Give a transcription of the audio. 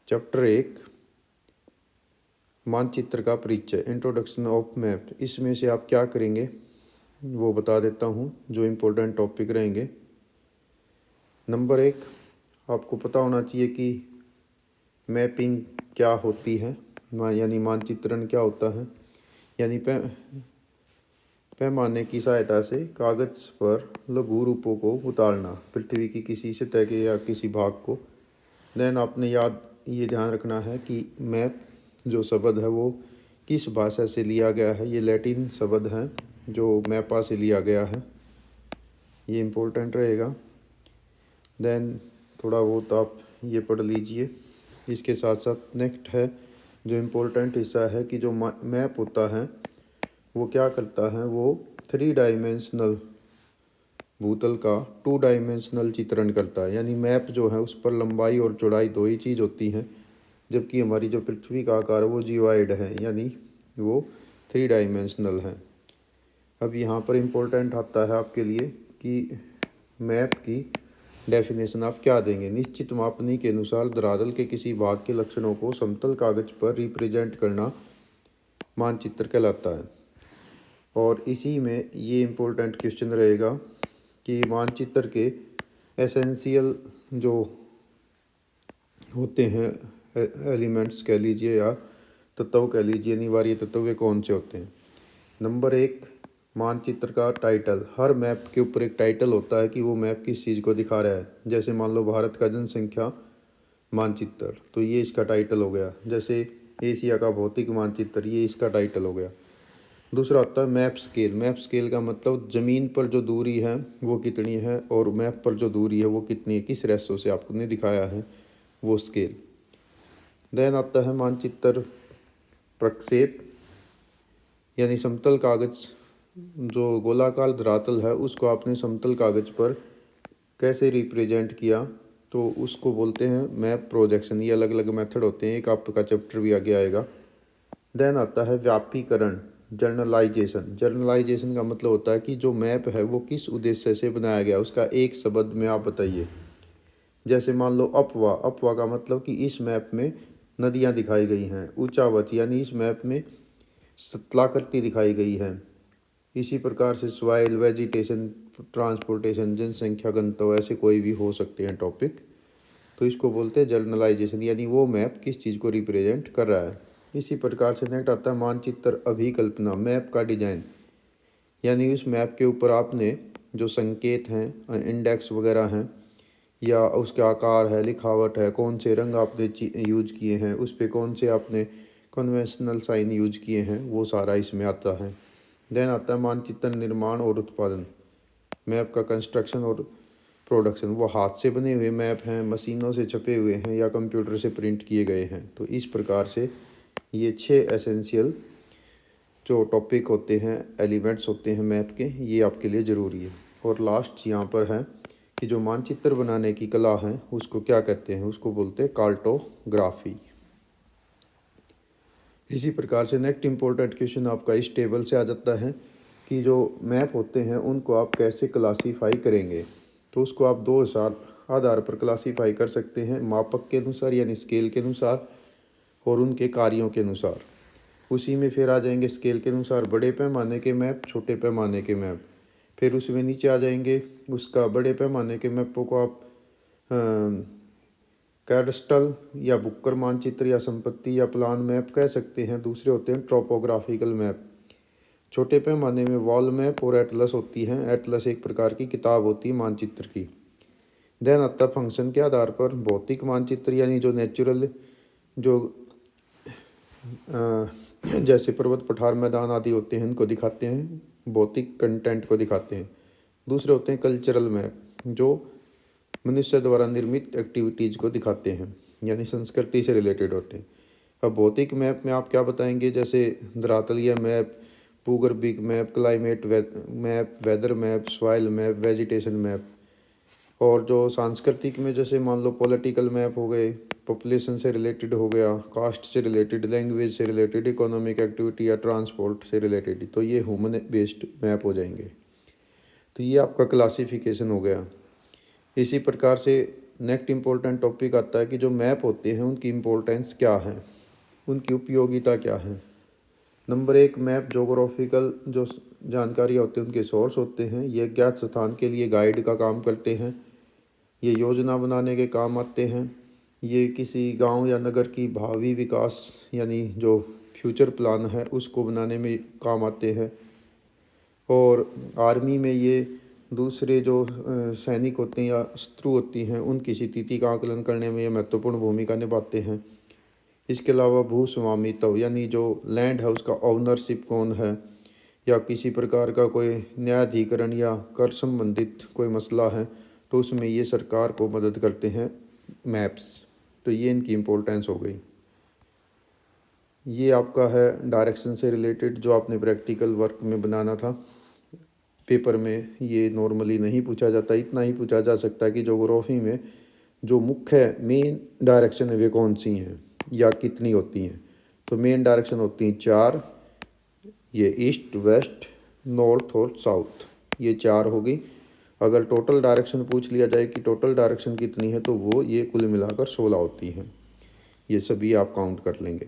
Chapter 1 मानचित्र का परिचय, इंट्रोडक्शन ऑफ मैप। इसमें से आप क्या करेंगे वो बता देता हूँ, जो इम्पोर्टेंट टॉपिक रहेंगे। नंबर 1, आपको पता होना चाहिए कि मैपिंग क्या होती है, यानी मानचित्रण क्या होता है। यानी पैमाने की सहायता से कागज पर लघु रूपों को उतारना, पृथ्वी की किसी सतह के या किसी भाग को। देन आपने ये ध्यान रखना है कि मैप जो शब्द है वो किस भाषा से लिया गया है। ये लैटिन शब्द है जो मैपा से लिया गया है, ये इम्पोर्टेंट रहेगा। देन थोड़ा बहुत आप ये पढ़ लीजिए। इसके साथ साथ नेक्स्ट है जो इम्पोर्टेंट हिस्सा है कि जो मैप होता है वो क्या करता है, वो 3 डायमेंशनल भूतल का 2 डायमेंशनल चित्रण करता है। यानी मैप जो है उस पर लंबाई और चौड़ाई 2 ही चीज़ होती हैं, जबकि हमारी जो पृथ्वी का आकार है वो जियोइड है, यानी वो 3 डायमेंशनल है। अब यहाँ पर इम्पोर्टेंट आता है आपके लिए कि मैप की डेफिनेशन आप क्या देंगे। निश्चित मापनी के अनुसार धरातल के किसी भाग के लक्षणों को समतल कागज पर रिप्रेजेंट करना मानचित्र कहलाता है। और इसी में ये इम्पोर्टेंट क्वेश्चन रहेगा कि मानचित्र के एसेंशियल जो होते हैं एलिमेंट्स कह लीजिए या तत्व कह लीजिए, अनिवार्य तत्व वे कौन से होते हैं। नंबर 1, मानचित्र का टाइटल। हर मैप के ऊपर एक टाइटल होता है कि वो मैप किस चीज़ को दिखा रहा है। जैसे मान लो भारत का जनसंख्या मानचित्र, तो ये इसका टाइटल हो गया। जैसे एशिया का भौतिक मानचित्र, ये इसका टाइटल हो गया। दूसरा होता है मैप स्केल। मैप स्केल का मतलब ज़मीन पर जो दूरी है वो कितनी है और मैप पर जो दूरी है वो कितनी है, किस रेशो से आपने दिखाया है, वो स्केल। देन आता है मानचित्र प्रक्षेप, यानी समतल कागज जो गोलाकार धरातल है उसको आपने समतल कागज पर कैसे रिप्रेजेंट किया, तो उसको बोलते हैं मैप प्रोजेक्शन। ये अलग अलग मेथड होते हैं, एक आपका चैप्टर भी आगे आएगा। देन आता है व्यापीकरण, जर्नलाइजेशन। जर्नलाइजेशन का मतलब होता है कि जो मैप है वो किस उद्देश्य से बनाया गया, उसका एक शब्द में आप बताइए। जैसे मान लो अपवा। अपवा का मतलब कि इस मैप में नदियाँ दिखाई गई हैं। ऊंचावच, यानी इस मैप में सतलाकृति दिखाई गई है। इसी प्रकार से सॉइल, वेजिटेशन, ट्रांसपोर्टेशन, जनसंख्या घनत्व, ऐसे कोई भी हो सकते हैं टॉपिक। तो इसको बोलते हैं जर्नलाइजेशन, यानी वो मैप किस चीज़ को रिप्रेजेंट कर रहा है। इसी प्रकार से नेक्स्ट आता है मानचित्र अभिकल्पना, मैप का डिजाइन। यानी उस मैप के ऊपर आपने जो संकेत हैं, इंडेक्स वगैरह हैं, या उसके आकार है, लिखावट है, कौन से रंग आपने यूज किए हैं, उस पर कौन से आपने कन्वेंशनल साइन यूज किए हैं, वो सारा इसमें आता है। देन आता है मानचित्र निर्माण और उत्पादन। मैप का कंस्ट्रक्शन और प्रोडक्शन, वो हाथ से बने हुए मैप हैं, मशीनों से छपे हुए हैं, या कंप्यूटर से प्रिंट किए गए हैं। तो इस प्रकार से ये 6 एसेंशियल जो टॉपिक होते हैं, एलिमेंट्स होते हैं मैप के, ये आपके लिए ज़रूरी है। और लास्ट यहाँ पर है कि जो मानचित्र बनाने की कला है उसको क्या कहते हैं, उसको बोलते हैं कार्टोग्राफी। इसी प्रकार से नेक्स्ट इम्पोर्टेंट क्वेश्चन आपका इस टेबल से आ जाता है कि जो मैप होते हैं उनको आप कैसे क्लासीफाई करेंगे। तो उसको आप 2 आधार पर क्लासीफाई कर सकते हैं, मापक के अनुसार यानी स्केल के अनुसार, और उनके कार्यों के अनुसार। उसी में फिर आ जाएंगे स्केल के अनुसार बड़े पैमाने के मैप, छोटे पैमाने के मैप। फिर उसमें नीचे आ जाएंगे उसका बड़े पैमाने के मैपों को आप कैडस्ट्रल या बुक्कर मानचित्र या संपत्ति या प्लान मैप कह सकते हैं। दूसरे होते हैं ट्रोपोग्राफिकल मैप। छोटे पैमाने में वॉल मैप और एटलस होती हैं। एटलस एक प्रकार की किताब होती है मानचित्र की। देन आता है फंक्शन के आधार पर भौतिक मानचित्र, यानी जो नेचुरल जो जैसे पर्वत, पठार, मैदान आदि होते हैं इनको दिखाते हैं, भौतिक कंटेंट को दिखाते हैं। दूसरे होते हैं कल्चरल मैप, जो मनुष्य द्वारा निर्मित एक्टिविटीज़ को दिखाते हैं, यानी संस्कृति से रिलेटेड होते हैं। अब भौतिक मैप में आप क्या बताएंगे, जैसे धरातलीय मैप, भूगर्भिक map, climate map, weather map, soil map, vegetation map. और जो सांस्कृतिक में जैसे मान लो पॉलिटिकल मैप हो गए, पॉपुलेशन से रिलेटेड हो गया, कास्ट से रिलेटेड, लैंग्वेज से रिलेटेड, इकोनॉमिक एक्टिविटी या ट्रांसपोर्ट से रिलेटेड, तो ये ह्यूमन बेस्ड मैप हो जाएंगे। तो ये आपका क्लासिफिकेशन हो गया। इसी प्रकार से नेक्स्ट इम्पोर्टेंट टॉपिक आता है कि जो मैप होते हैं उनकी इम्पोर्टेंस क्या है, उनकी उपयोगिता क्या है। नंबर 1, मैप जोग्राफिकल जो जानकारी होती है उनके सोर्स होते हैं। ये ज्ञात स्थान के लिए गाइड का काम करते हैं। ये योजना बनाने के काम आते हैं। ये किसी गांव या नगर की भावी विकास यानी जो फ्यूचर प्लान है उसको बनाने में काम आते हैं। और आर्मी में ये दूसरे जो सैनिक होते हैं या शत्रु होती हैं उनकी स्थिति का आकलन करने में ये महत्वपूर्ण भूमिका निभाते हैं। इसके अलावा भू स्वामित्व यानी जो लैंड है उसका ओनरशिप कौन है, या किसी प्रकार का कोई न्यायाधिकरण या कर संबंधित कोई मसला है तो उसमें ये सरकार को मदद करते हैं मैप्स। तो ये इनकी इम्पोर्टेंस हो गई। ये आपका है डायरेक्शन से रिलेटेड जो आपने प्रैक्टिकल वर्क में बनाना था। पेपर में ये नॉर्मली नहीं पूछा जाता, इतना ही पूछा जा सकता है कि ज्योग्राफी में जो मुख्य मेन डायरेक्शन है वे कौन सी हैं या कितनी होती हैं। तो मेन डायरेक्शन होती हैं 4, ये ईस्ट, वेस्ट, नॉर्थ और साउथ, ये 4 हो गई। अगर टोटल डायरेक्शन पूछ लिया जाए कि टोटल डायरेक्शन कितनी है तो वो ये कुल मिलाकर 16 होती हैं। ये सभी आप काउंट कर लेंगे।